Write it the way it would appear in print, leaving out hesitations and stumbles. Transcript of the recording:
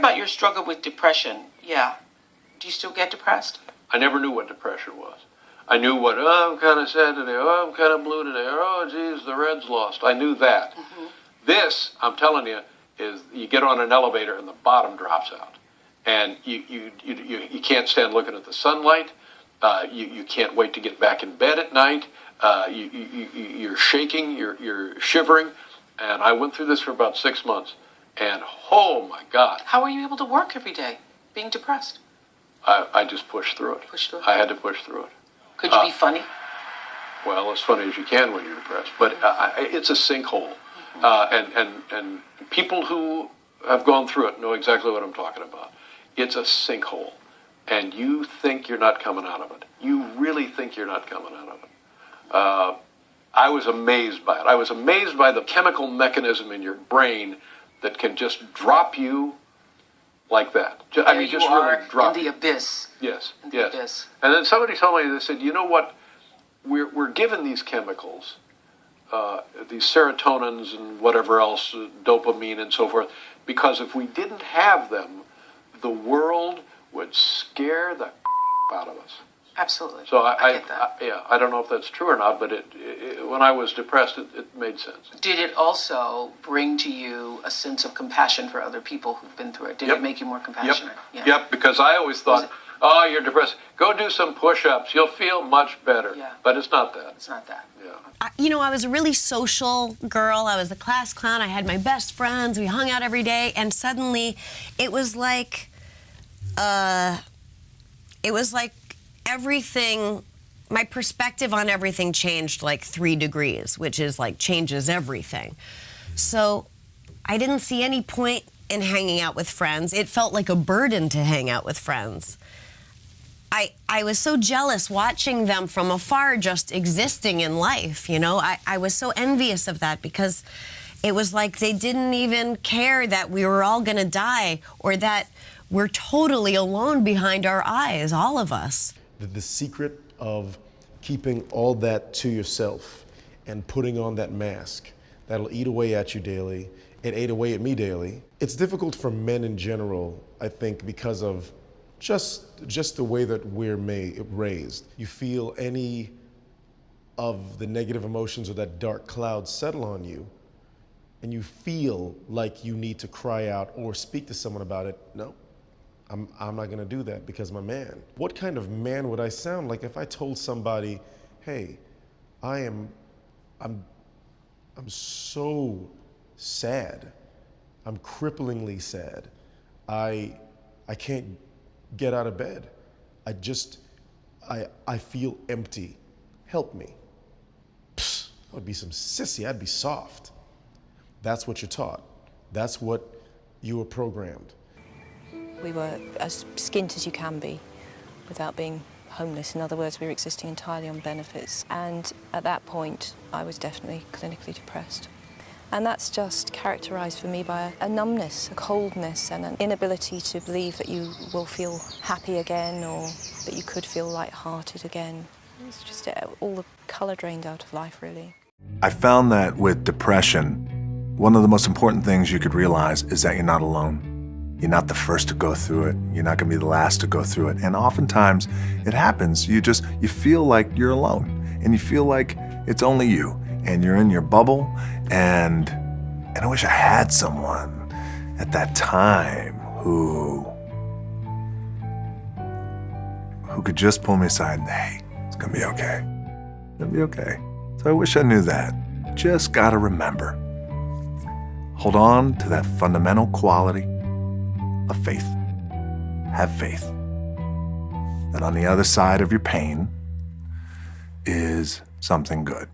about your struggle with depression. Yeah. Do you still get depressed? I never knew what depression was. I knew what, I'm kind of sad today, I'm kind of blue today, geez, the Reds lost. I knew that. Mm-hmm. This, I'm telling you, is you get on an elevator and the bottom drops out. And you can't stand looking at the sunlight. You can't wait to get back in bed at night. You're shaking, you're shivering. And I went through this for about 6 months. And oh my God. How were you able to work every day being depressed? I just pushed through it. Pushed through it? I had to push through it. Could you be funny? Well, as funny as you can when you're depressed. But it's a sinkhole. And people who have gone through it know exactly what I'm talking about. It's a sinkhole. And you think you're not coming out of it. You really think you're not coming out of it. I was amazed by it. I was amazed by the chemical mechanism in your brain that can just drop you like that. Just really drop in the abyss. Yes, in the yes. abyss. And then somebody told me, they said, you know what? We're given these chemicals, these serotonins and whatever else, dopamine and so forth, because if we didn't have them, the world would scare the out of us. Absolutely. So I get that. I don't know if that's true or not, but when I was depressed, it made sense. Did it also bring to you a sense of compassion for other people who've been through it? Did it make you more compassionate? Yep, because I always thought, oh, you're depressed. Go do some push-ups. You'll feel much better. Yeah. But it's not that. It's not that. Yeah. I was a really social girl. I was a class clown. I had my best friends. We hung out every day. And suddenly, it was like everything, my perspective on everything changed like 3 degrees, which is like changes everything. So I didn't see any point in hanging out with friends. It felt like a burden to hang out with friends. I was so jealous watching them from afar just existing in life, I was so envious of that because it was like they didn't even care that we were all gonna die or that we're totally alone behind our eyes, all of us. The secret of keeping all that to yourself and putting on that mask that'll eat away at you daily, it ate away at me daily. It's difficult for men in general, I think, because of just the way that we're raised. You feel any of the negative emotions or that dark cloud settle on you, and you feel like you need to cry out or speak to someone about it. No. I'm not gonna do that because I'm a man. What kind of man would I sound like if I told somebody, hey, I'm so sad. I'm cripplingly sad. I can't get out of bed. I feel empty. Help me. Psst, I would be some sissy, I'd be soft. That's what you're taught. That's what you were programmed. We were as skint as you can be without being homeless. In other words, we were existing entirely on benefits. And at that point, I was definitely clinically depressed. And that's just characterised for me by a numbness, a coldness, and an inability to believe that you will feel happy again or that you could feel light-hearted again. It's just all the colour drained out of life, really. I found that with depression, one of the most important things you could realize is that you're not alone. You're not the first to go through it. You're not gonna be the last to go through it. And oftentimes it happens. You feel like you're alone and you feel like it's only you and you're in your bubble and I wish I had someone at that time who could just pull me aside and, hey, it's gonna be okay. It's gonna be okay. So I wish I knew that. Just gotta remember. Hold on to that fundamental quality of faith. Have faith that on the other side of your pain is something good.